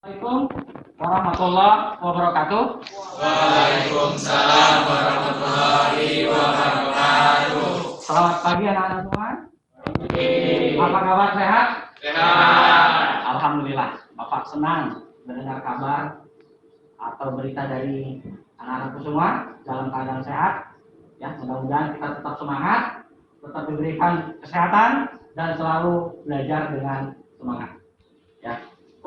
Assalamualaikum warahmatullahi wabarakatuh. Waalaikumsalam warahmatullahi wabarakatuh. Selamat pagi anak-anak semua. Apa kabar, sehat? Sehat. Alhamdulillah. Bapak senang mendengar kabar atau berita dari anak-anakku semua dalam keadaan sehat. Ya, mudah-mudahan kita tetap semangat, tetap diberikan kesehatan dan selalu belajar dengan semangat. Ya.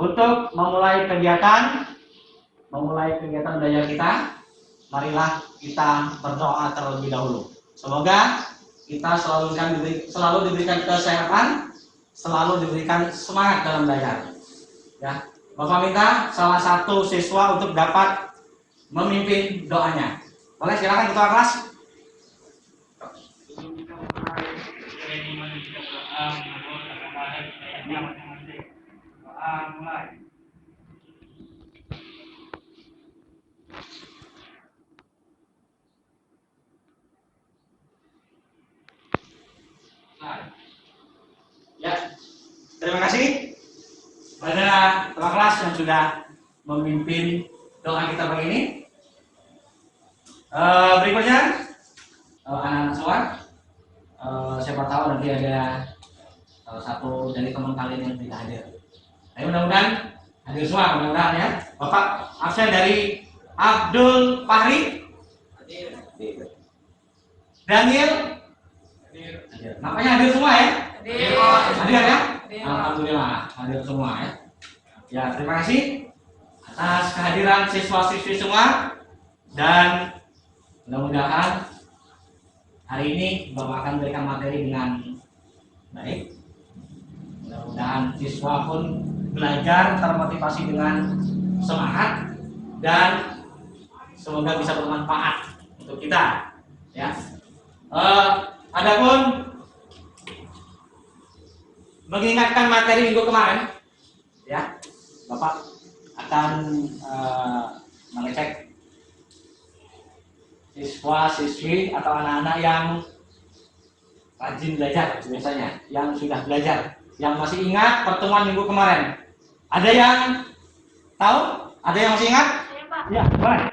Untuk memulai kegiatan belajar kita, marilah kita berdoa terlebih dahulu. Semoga kita selalu diberikan kesehatan, selalu diberikan semangat dalam belajar. Ya, Bapak minta salah satu siswa untuk dapat memimpin doanya. Boleh, silakan ketua kelas. Mulai. Ya, terima kasih pada ketua kelas yang sudah memimpin doa kita pagi ini. Berikutnya, anak-anak semua, siapa tahu nanti ada satu dari teman kalian yang tidak hadir. Tapi mudah-mudahan hadir semua, mudah-mudahan ya. Bapak absen dari Abdul Fahri, Daniel, nampaknya hadir semua ya? Hadir ya? Alhamdulillah hadir semua ya. Ya, terima kasih atas kehadiran siswa-siswi semua, dan mudah-mudahan hari ini Bapak akan berikan materi dengan baik. Mudah-mudahan siswa pun belajar termotivasi dengan semangat dan semoga bisa bermanfaat untuk kita. Ya. Adapun mengingatkan materi minggu kemarin, ya, Bapak akan mengecek siswa-siswi atau anak-anak yang rajin belajar biasanya, yang sudah belajar, yang masih ingat pertemuan minggu kemarin. Ada yang tahu? Ada yang masih ingat? Ya, Pak. Ya, boleh.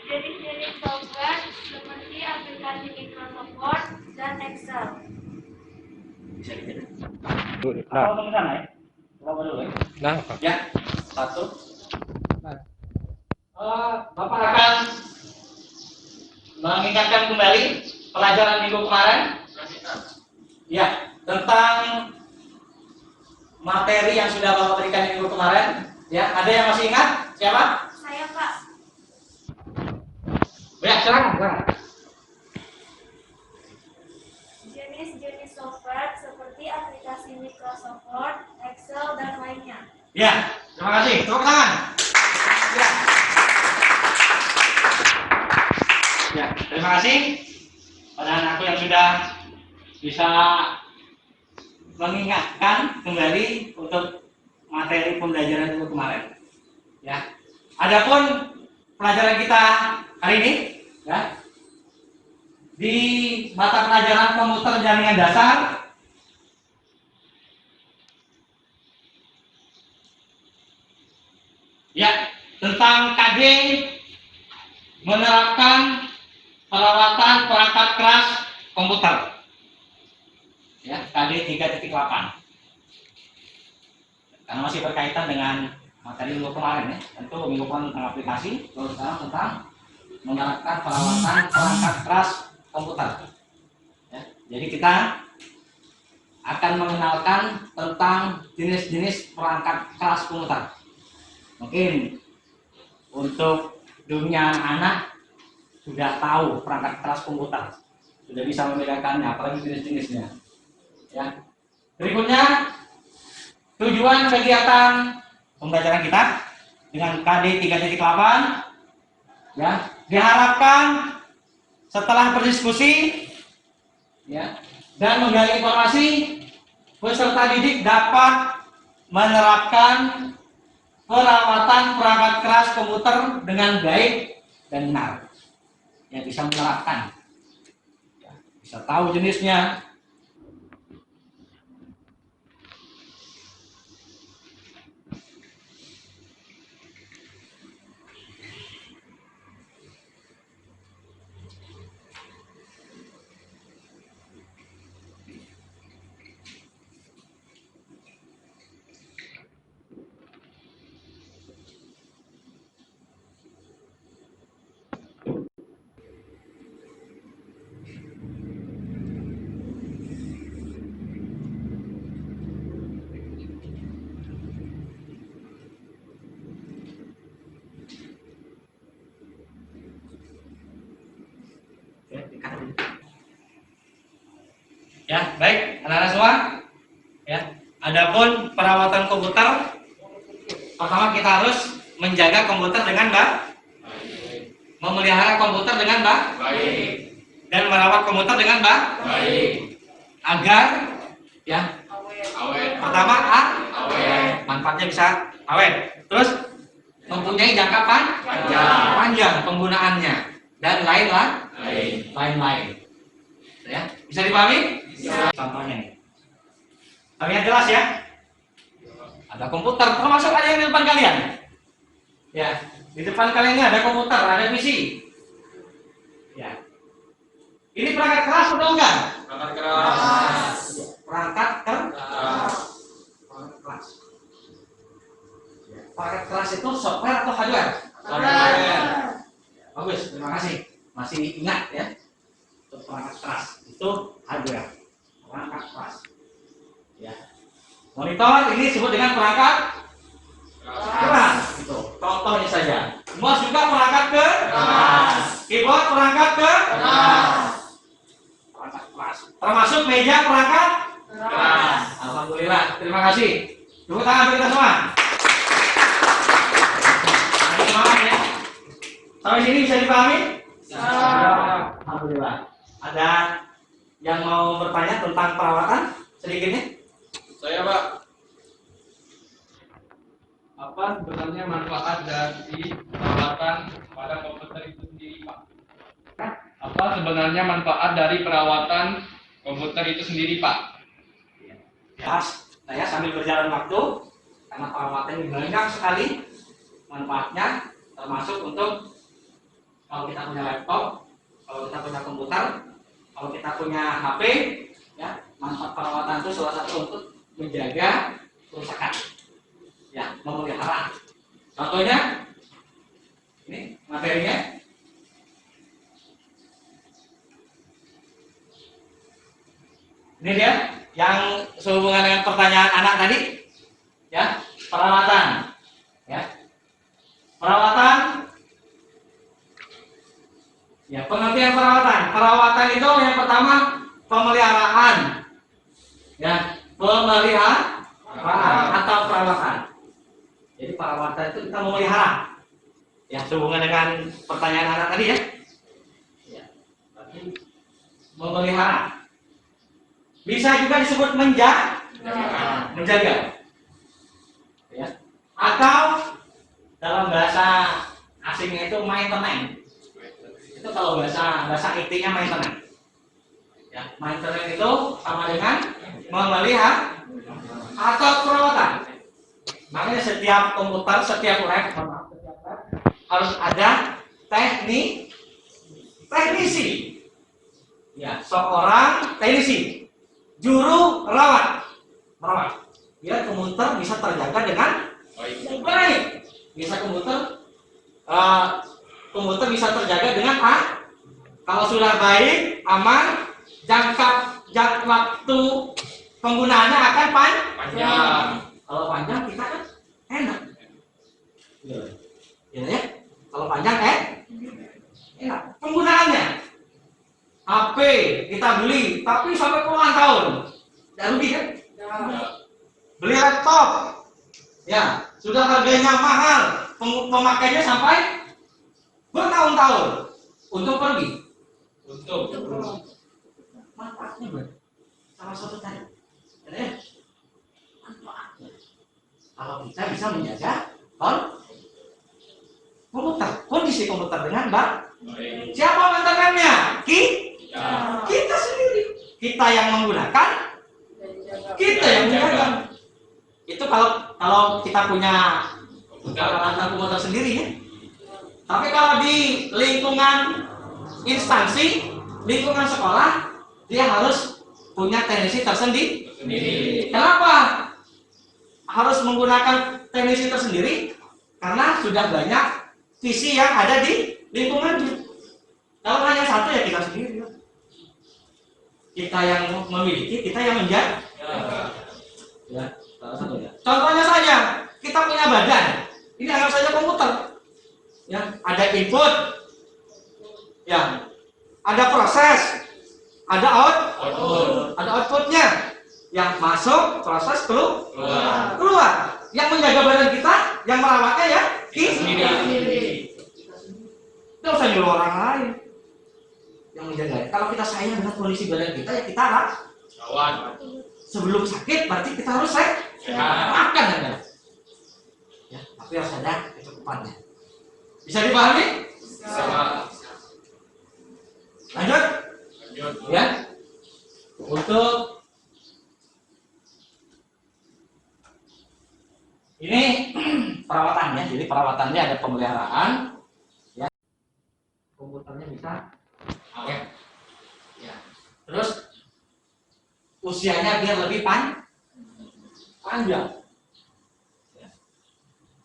Jenis-jenis software seperti aplikasi Microsoft Word dan Excel. Bisa dikit. Atau tunggu sana ya? Coba dulu ya. Nah, Ya, satu. Bapak akan mengingatkan kembali pelajaran minggu kemarin. Ya, tentang materi yang sudah Bapak berikan minggu kemarin. Ya, ada yang masih ingat? Siapa? Saya, Pak. Ya, silakan. Jenis-jenis software seperti aplikasi Microsoft Word, Excel, dan lainnya. Ya, terima kasih. Tepuk tangan. Ya. Ya, terima kasih pada anakku yang sudah bisa mengingatkan kembali untuk materi pembelajaran itu kemarin. Ya, adapun pelajaran kita hari ini, ya, di mata pelajaran komputer jaringan dasar, ya, tentang KD menerapkan perawatan perangkat keras komputer. Ya, KD 3.8. Karena masih berkaitan dengan materi minggu kemarin ya. Tentu minggu kemarin tentang aplikasi, terus sekarang tentang menerapkan perawatan perangkat keras komputer. Ya, jadi kita akan mengenalkan tentang jenis-jenis perangkat keras komputer. Mungkin untuk dunia anak sudah tahu perangkat keras komputer, sudah bisa membedakannya, apalagi jenis-jenisnya. Ya. Berikutnya, tujuan kegiatan pembelajaran kita dengan KD 3.8, ya, diharapkan setelah berdiskusi, ya, dan menggali informasi, peserta didik dapat menerapkan perawatan perangkat keras komputer dengan baik dan benar. Ya, bisa menerapkan, ya, bisa tahu jenisnya. Ya, baik, anak-anak semua. Ya, adapun perawatan komputer, pertama kita harus menjaga komputer dengan baik, memelihara komputer dengan baik, dan merawat komputer dengan baik, agar ya pertama manfaatnya bisa awet, terus mempunyai jangka panjang penggunaannya dan lain-lain. Ya, bisa dipahami? Contohnya nih. Kalian jelas ya? Ada komputer, termasuk ada yang di depan kalian. Ya, di depan kalian ini ada komputer, ada PC. Ya. Ini perangkat keras atau enggak? Perangkat keras. Perangkat keras. Perangkat keras itu software atau hardware? Hardware. Bagus, terima kasih. Masih ingat ya? Untuk perangkat keras itu hardware. Perangkat keras. Ya. Monitor ini disebut dengan perangkat keras. Itu. Contohnya saja. Mouse juga perangkat keras. Keyboard perangkat keras. Perangkat keras. Termasuk meja perangkat keras. Alhamdulillah. Terima kasih. Tepuk tangan untuk kita semua. Semangat ya. Sampai sini bisa dipahami? Alhamdulillah. Ada yang mau bertanya tentang perawatan sedikitnya? Saya, Pak. Apa sebenarnya manfaat dari perawatan pada komputer itu sendiri, Pak? Apa sebenarnya manfaat dari perawatan komputer itu sendiri, Pak? Ya, saya sambil berjalan waktu karena perawatan ini banyak sekali manfaatnya, termasuk untuk kalau kita punya laptop, kalau kita punya komputer, kalau kita punya HP, ya manfaat perawatan itu salah satu untuk menjaga kerusakan, ya memelihara. Contohnya, ini materinya. Ini dia yang sehubungan dengan pertanyaan anak tadi, ya perawatan, ya perawatan, ya pengertian perawatan. Perawatan itu yang pertama pemeliharaan, ya pemeliharaan atau perawatan. Jadi perawatan itu kita memelihara, ya sehubungan dengan pertanyaan anak tadi ya, memelihara. Bisa juga disebut menjaga, ya. Atau dalam bahasa asingnya itu maintenance. Itu kalau bahasa IT-nya maintenance. Ya, maintenance itu sama dengan memelihara atau perawatan. Makanya setiap komputer, setiap lab harus ada teknisi. Ya, seorang teknisi. Juru merawat, biar komputer bisa terjaga dengan baik. Bisa komputer bisa terjaga dengan kalau sudah baik, aman, jangka waktu penggunaannya akan panjang. Kalau panjang kita kan enak, ya. Kalau panjang enak penggunaannya. HP kita beli, tapi sampai puluhan tahun, tidak rugi kan? Beli laptop, ya sudah harganya mahal, pemakainya sampai bertahun-tahun, untuk pergi, untuk manfaatnya salah satu tadi, ya manfaatnya. Kalau kita bisa menjaga komputer, kondisi komputer dengan baik. Siapa menentukannya? Kita sendiri. Kita yang menggunakan, kita yang menjaga. Itu kalau kita punya peralatan komputer sendiri ya. Tapi kalau di lingkungan instansi, lingkungan sekolah, dia harus punya teknisi tersendiri. Kenapa harus menggunakan teknisi tersendiri? Karena sudah banyak visi yang ada di lingkungannya. Kalau hanya satu ya kita sendiri. Kita yang memiliki, kita yang menjaga. Ya, salah satunya. Contohnya saja, kita punya badan. Ini anggap saja komputer. Ya, ada input. Ya, ada proses. ada Output. ada outputnya. Yang masuk proses Keluar. keluar. Yang menjaga badan kita, yang merawatnya ya Kita sendiri. Tidak usah nyuruh orang lain yang menjaga. Kalau kita sayang dengan kondisi badan kita, ya kita Kawan. sebelum sakit berarti kita harus Sehat. makan ya. Tapi harus ada kecukupannya. Bisa dipahami? Sama. Lanjut Lanjut. ya. Untuk ini perawatannya, jadi perawatannya ada pemeliharaan, ya. Komputernya bisa awet, ya. Terus usianya biar lebih panjang, ya.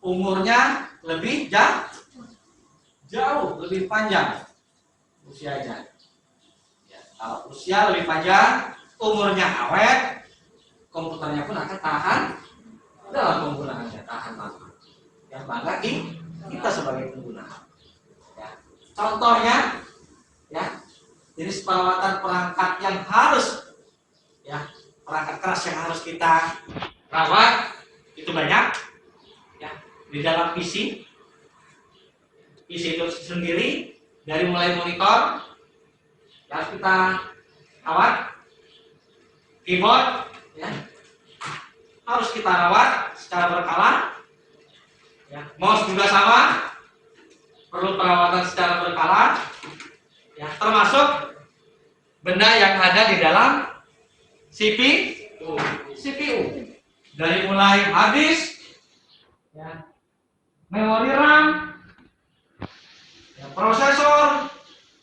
Umurnya lebih jauh lebih panjang usianya. Ya, kalau usia lebih panjang, umurnya awet, komputernya pun akan tahan dalam penggunaannya, tahan lama. Yang bangga kita sebagai pengguna. Ya. Contohnya, ya, jenis perawatan perangkat yang harus, ya, perangkat keras yang harus kita rawat itu banyak. Ya, di dalam PC itu sendiri dari mulai monitor yang harus kita rawat, keyboard, ya, harus kita rawat secara berkala, ya. Mouse juga sama, perlu perawatan secara berkala, ya. Termasuk benda yang ada di dalam CPU, dari mulai habis, ya, memori RAM, ya, prosesor,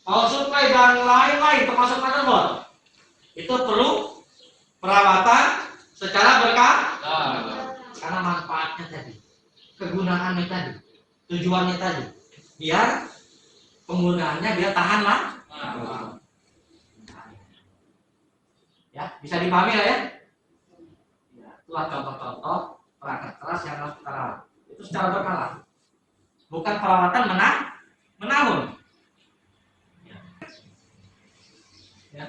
power supply dan lain-lain termasuk motherboard, itu perlu perawatan secara berkala. Karena manfaatnya tadi, kegunaannya tadi, tujuannya tadi, biar penggunaannya biar tahan lah. Ya, bisa dipahami lah ya. Ya, itulah contoh-contoh perangkat keras yang harus kita rawat. Itu secara berkala, bukan perawatan menahun. Ya.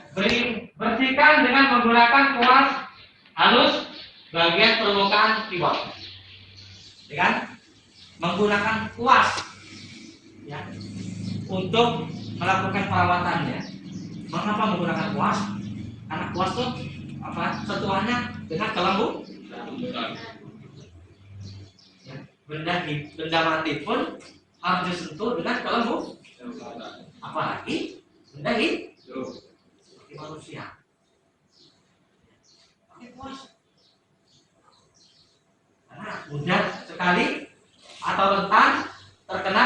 Bersihkan dengan menggunakan kuas halus bagian permukaan keyboard, ya kan? Menggunakan kuas, ya, untuk melakukan perawatannya. Mengapa menggunakan kuas? Karena kuas itu sentuhannya dengan kelembutan. Ya, benda mati pun harus disentuh dengan kelembutan. Apalagi benda hidup seperti manusia. Pakai kuas. Karena mudah sekali atau rentan terkena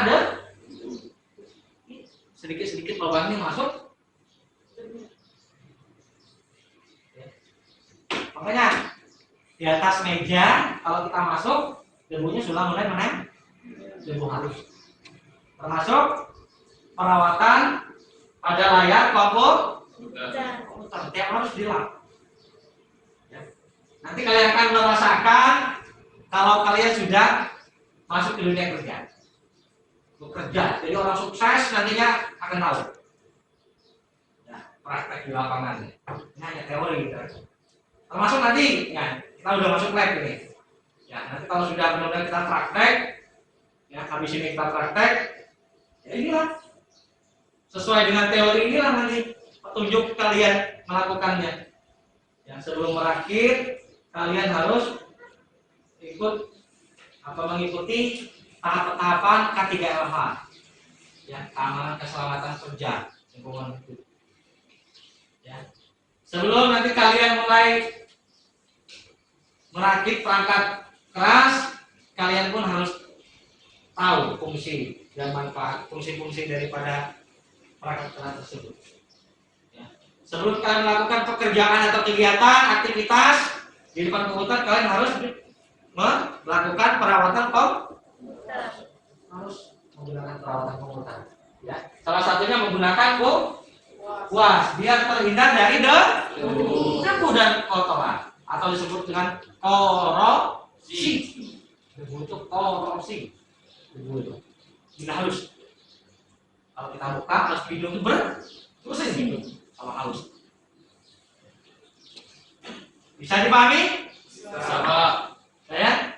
sedikit-sedikit lubangnya masuk. Makanya di atas meja kalau kita masuk, debunya sudah mulai menempel, debu halus. Termasuk perawatan pada layar komputer, setiap harus dilap. Ya. Nanti kalian akan merasakan kalau kalian sudah masuk ke dunia kerja, bekerja, jadi orang sukses nantinya akan tahu. Ya, praktek di lapangan. Ini hanya teori gitu. Termasuk nanti, ya, kita udah masuk lab ini. Ya, nanti kalau sudah benar-benar kita praktek, ya, habis ini kita praktek, ya inilah sesuai dengan teori inilah nanti petunjuk kalian melakukannya. Ya, sebelum merakit, kalian harus mengikuti tahap-tahapan K3LH, ya, keamanan keselamatan kerja lingkungan hidup. Ya. Sebelum nanti kalian mulai merakit perangkat keras, kalian pun harus tahu fungsi dan manfaat, fungsi-fungsi daripada perangkat keras tersebut. Ya. Sebelum kalian melakukan pekerjaan atau kegiatan, aktivitas di depan komputer, kalian harus melakukan perawatan komputer. Harus menggunakan perawatan komputer. Ya. Salah satunya menggunakan kuas biar terhindar dari debu dan kotoran atau disebut dengan korosi. Debu itu korosi. Debu itu tidak halus. Kalau kita buka harus hidung terus hidung sama halus. Bisa dipahami? Bisa, Pak. Ya.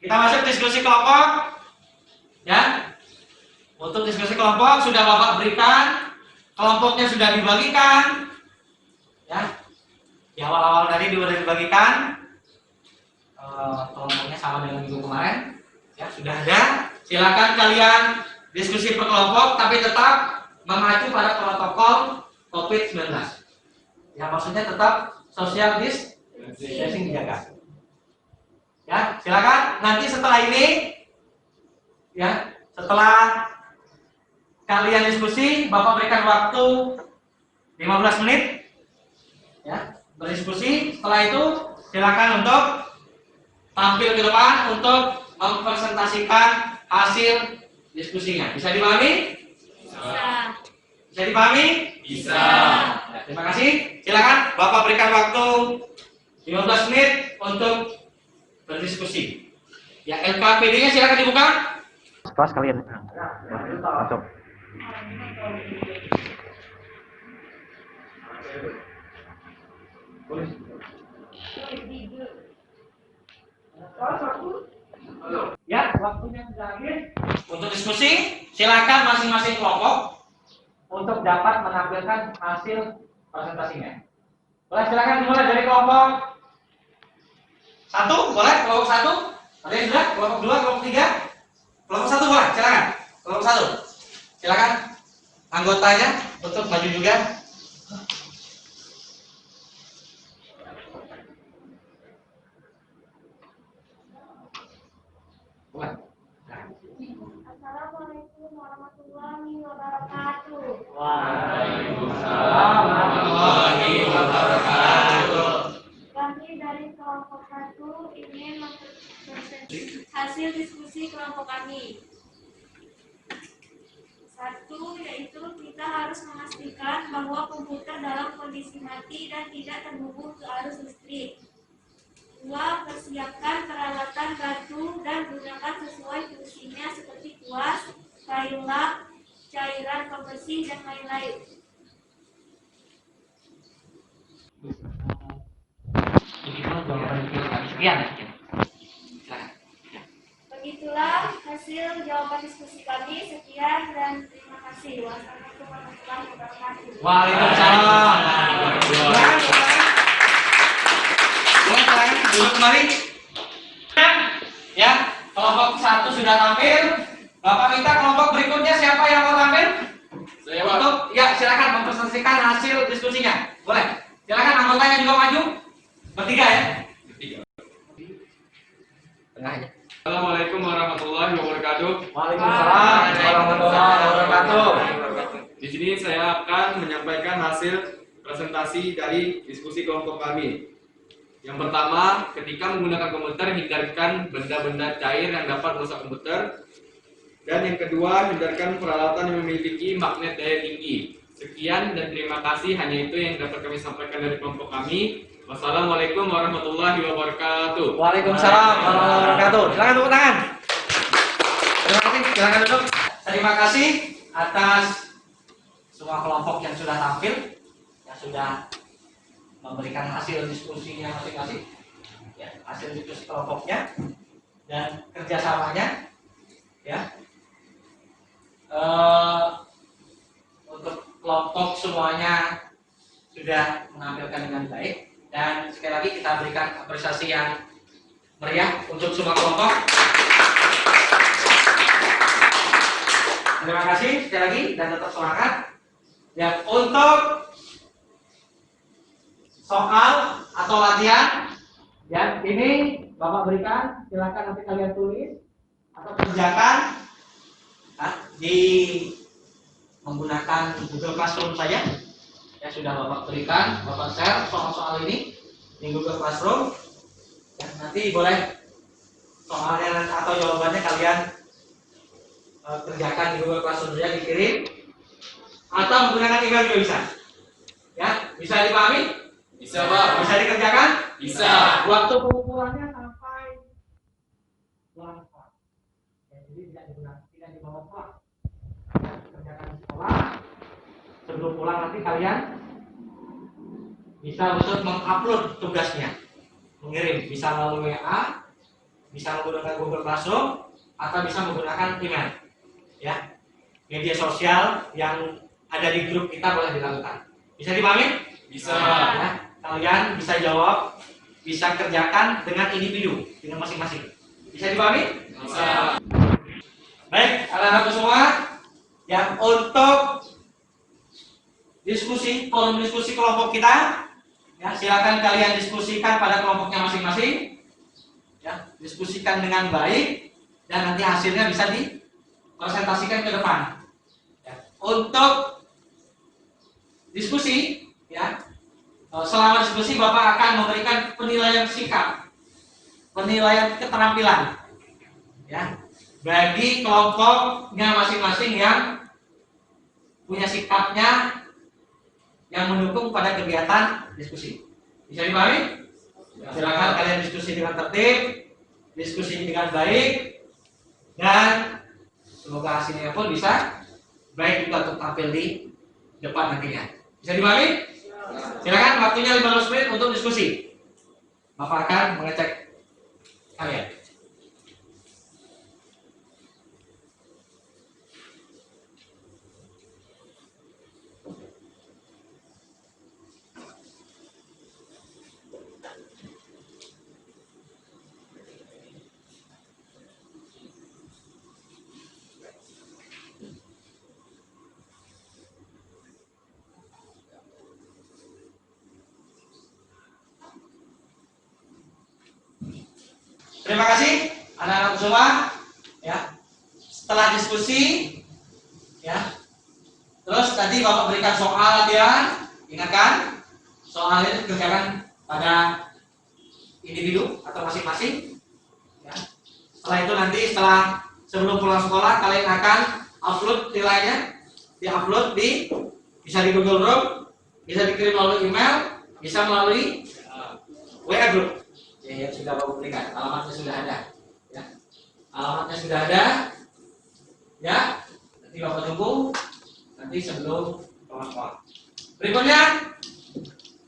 Kita masuk diskusi kelompok. Ya. Untuk diskusi kelompok sudah Bapak berikan, kelompoknya sudah dibagikan. Ya. Di awal-awal tadi sudah dibagikan. Kelompoknya sama dengan minggu kemarin. Ya, sudah ada. Silakan kalian diskusi per kelompok tapi tetap mengacu pada protokol COVID-19. Ya, maksudnya tetap social distancing dijaga. Ya, silakan nanti setelah ini ya, setelah kalian diskusi, Bapak berikan waktu 15 menit ya, berdiskusi. Setelah itu silakan untuk tampil ke depan untuk mempresentasikan hasil diskusinya. Bisa dipahami? Bisa. Bisa dipahami? Bisa. Ya, terima kasih. Silakan Bapak berikan waktu 15 menit untuk berdiskusi. Ya, LKPD-nya silakan dibuka. Kelas kalian. Masuk. Ya, waktunya sudah habis. Untuk diskusi, silakan masing-masing kelompok untuk dapat menampilkan hasil presentasinya. Boleh, silakan dimulai dari kelompok 1, boleh? Kelompok 1. Ada yang sudah? Kelompok 2, kelompok 3. Kelompok 1 boleh, silakan. Kelompok 1. Silakan anggotanya untuk maju juga. Boleh. Assalamualaikum warahmatullahi wabarakatuh. Waalaikumsalam warahmatullahi wabarakatuh. Kami dari kelompok 1 ingin mempresentasikan hasil diskusi kelompok kami. 1, yaitu kita harus memastikan bahwa komputer dalam kondisi mati dan tidak terhubung ke arus listrik. 2, persiapkan peralatan batu dan gunakan sesuai fungsinya seperti kuas, kayu lap, cairan pembersih, dan lain-lain. Sekian. Begitulah hasil jawaban diskusi kami. Sekian dan terima kasih. Wassalamualaikum warahmatullahi wabarakatuh. Waalaikumsalam. Silakan duduk kembali. Ya, kelompok 1 sudah tampil. Bapak minta kelompok berikutnya siapa yang mau tampil? Saya, Pak. Untuk ya, silakan mempresentasikan hasil diskusinya. Boleh. Silakan anggotanya juga maju. Bertiga ya. Tengah aja. Assalamualaikum warahmatullahi wabarakatuh. Waalaikumsalam warahmatullahi wabarakatuh. Di sini saya akan menyampaikan hasil presentasi dari diskusi kelompok kami. Yang pertama, ketika menggunakan komputer, hindarkan benda-benda cair yang dapat merusak komputer. Dan yang kedua, hindarkan peralatan yang memiliki magnet daya tinggi. Sekian dan terima kasih, hanya itu yang dapat kami sampaikan dari kelompok kami. Wassalamualaikum warahmatullahi wabarakatuh. Waalaikumsalam warahmatullahi wabarakatuh. Silakan tepuk tangan. Terima kasih. Silakan duduk. Terima kasih atas semua kelompok yang sudah tampil, yang sudah memberikan hasil diskusinya masing-masing, ya, hasil diskusi kelompoknya dan kerjasamanya, ya. Untuk kelompok semuanya sudah menampilkan dengan baik dan sekali lagi kita berikan apresiasi yang meriah untuk semua kelompok. Terima kasih sekali lagi dan tetap semangat. Ya, untuk soal atau latihan ya, ini Bapak berikan, silakan nanti kalian tulis atau kerjakan di menggunakan Google Classroom saja. Ya, sudah Bapak berikan, Bapak share soal-soal ini di Google Classroom. Ya, nanti boleh soalnya atau jawabannya kalian kerjakan di Google Classroom saja, dikirim atau menggunakan email juga bisa. Ya, bisa dipahami? Bisa, Pak. Bisa dikerjakan? Bisa. Waktu pengumpulannya sampai pulang sekolah. Ya, jadi tidak dibawa pulang. Ya, kerjakan di sekolah. Sebelum pulang nanti kalian bisa untuk mengupload tugasnya, mengirim, bisa melalui WA, bisa menggunakan Google Classroom, atau bisa menggunakan email. Ya, media sosial yang ada di grup kita boleh dilakukan. Bisa dipahami? Bisa. Ya, kalian bisa jawab, bisa kerjakan dengan individu, dengan masing-masing. Bisa dipahami? Bisa. Baik, anak-anakku semua, yang untuk diskusi, forum diskusi kelompok kita, ya silakan kalian diskusikan pada kelompoknya masing-masing, ya diskusikan dengan baik, dan nanti hasilnya bisa dipresentasikan ke depan. Ya. Untuk diskusi, ya selama diskusi Bapak akan memberikan penilaian sikap, penilaian keterampilan, ya bagi kelompoknya masing-masing yang punya sikapnya yang mendukung pada kegiatan diskusi. Bisa dipahami? Silakan kalian diskusi dengan tertib, diskusi dengan baik, dan semoga hasilnya pun bisa baik juga untuk tampil di depan nantinya. Bisa dipahami? Silakan, waktunya 15 menit untuk diskusi. Bapak akan mengecek kalian. Terima kasih anak-anak semua. Ya, setelah diskusi, ya, terus tadi Bapak berikan soal latihan. Ingatkan, soal itu kerjakan pada individu atau masing-masing. Ya. Setelah itu nanti sebelum pulang sekolah kalian akan upload nilainya, diupload bisa di Google Drive, bisa dikirim melalui email, bisa melalui WA group. Ya, sudah Bapak berikan, alamatnya sudah ada. Ya. Alamatnya sudah ada. Ya, nanti Bapak tunggu nanti sebelum pulang sekolah. Berikutnya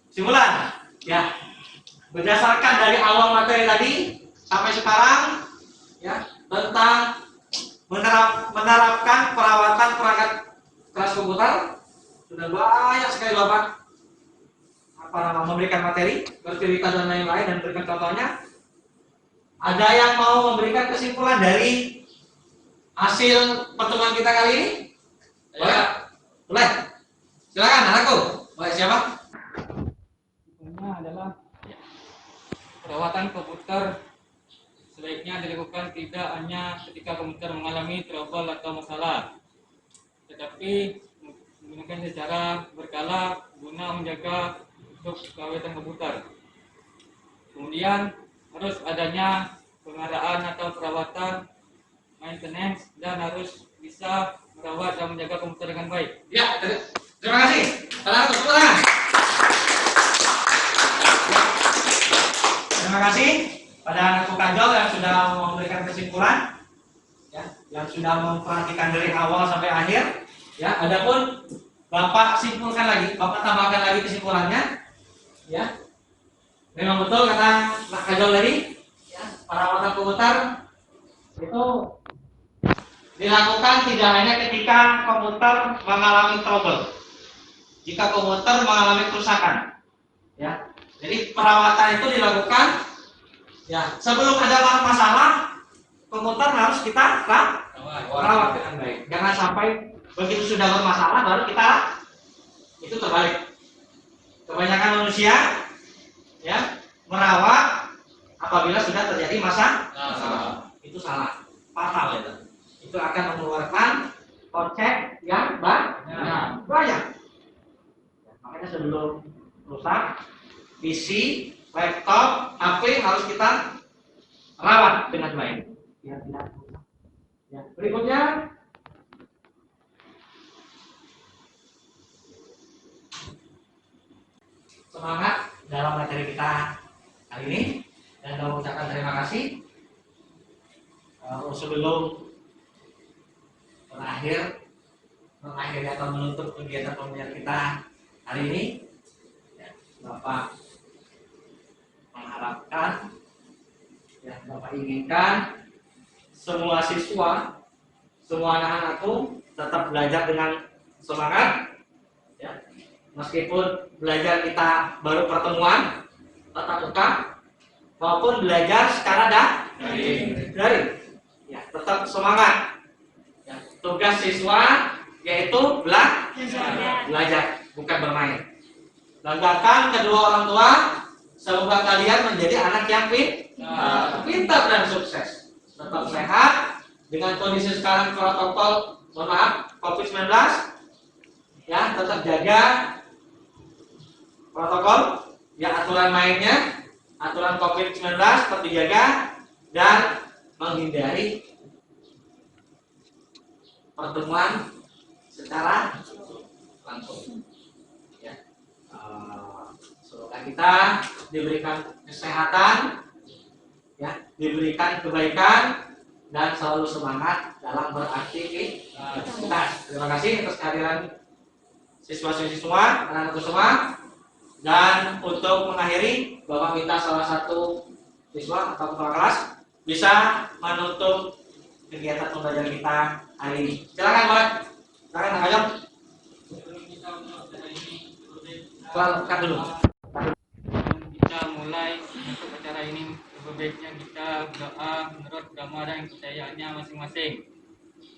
simulan. Ya, berdasarkan dari awal materi tadi sampai sekarang, ya tentang menerapkan perawatan perangkat keras komputer sudah banyak sekali Bapak memberikan materi, bercerita dan lain-lain dan berikan contohnya. Ada yang mau memberikan kesimpulan dari hasil pertemuan kita kali ini? Boleh? Boleh? Silakan anakku. Boleh siapa? Contohnya adalah perawatan komputer sebaiknya dilakukan tidak hanya ketika komputer mengalami trouble atau masalah, tetapi menggunakan secara berkala guna menjaga untuk keawetan komputer. Kemudian harus adanya pengadaan atau perawatan maintenance dan harus bisa merawat dan menjaga komputer dengan baik. Ya, terima kasih. Salam tepuk tangan. Terima kasih pada anak Kajol yang sudah memberikan kesimpulan, ya, yang sudah memperhatikan dari awal sampai akhir. Ya, adapun Bapak simpulkan lagi, Bapak tambahkan lagi kesimpulannya. Ya, memang betul kata Pak Kajol tadi, ya, perawatan komputer itu dilakukan tidak hanya ketika komputer mengalami trouble, jika komputer mengalami kerusakan, ya. Jadi perawatan itu dilakukan, ya, sebelum ada masalah komputer harus kita rawat dengan baik. Jangan sampai begitu sudah bermasalah baru kita itu terbalik. Kebanyakan manusia, ya, merawat apabila sudah terjadi masalah. Itu salah, fatal itu. Itu akan mengeluarkan konsep yang banyak. Makanya sebelum rusak PC, laptop, HP harus kita rawat dengan baik. Biar tidak rusak. Ya, berikutnya semangat dalam materi kita kali ini dan mengucapkan terima kasih. Sebelum mengakhiri atau menutup kegiatan pembelajaran kita hari ini, ya, Bapak mengharapkan, ya, Bapak inginkan semua siswa, semua anak-anakku tetap belajar dengan semangat, ya. Meskipun belajar kita baru pertemuan tatap muka maupun belajar secara daring, ya, tetap semangat. Ya, tugas siswa yaitu belajar, bukan bermain. Banggakan kedua orang tua, semoga kalian menjadi anak yang pintar dan sukses. Tetap sehat dengan kondisi sekarang protokol, mohon maaf, COVID-19, ya, tetap jaga protokol, ya, aturan mainnya, aturan COVID-19 tetap dijaga dan menghindari pertemuan secara langsung. Ya. Semoga kita diberikan kesehatan, ya, diberikan kebaikan dan selalu semangat dalam beraktivitas. Terima kasih atas kehadiran siswa-siswi semua, anak-anakku semua. Dan untuk mengakhiri, Bapak minta salah satu siswa atau kepala kelas bisa menutup kegiatan pembelajaran kita hari ini. Silakan, Pak. Silakan, Kak Ajam. Silakan dulu. Kita mulai untuk acara ini, sebaiknya kita berdoa menurut agama dan kepercayaannya masing-masing.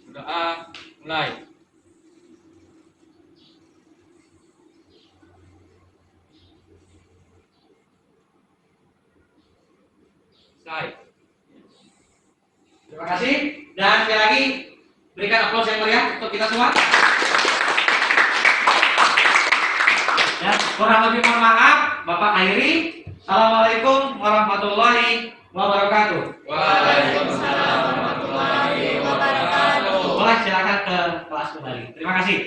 Berdoa, mulai. Selesai. Terima kasih. Dan sekali lagi berikan aplaus yang meriah untuk kita semua. Ya, kurang lebih mohon maaf, Bapak akhiri. Assalamualaikum warahmatullahi wabarakatuh. Waalaikumsalam warahmatullahi wabarakatuh. Boleh silakan ke kelas kembali. Terima kasih.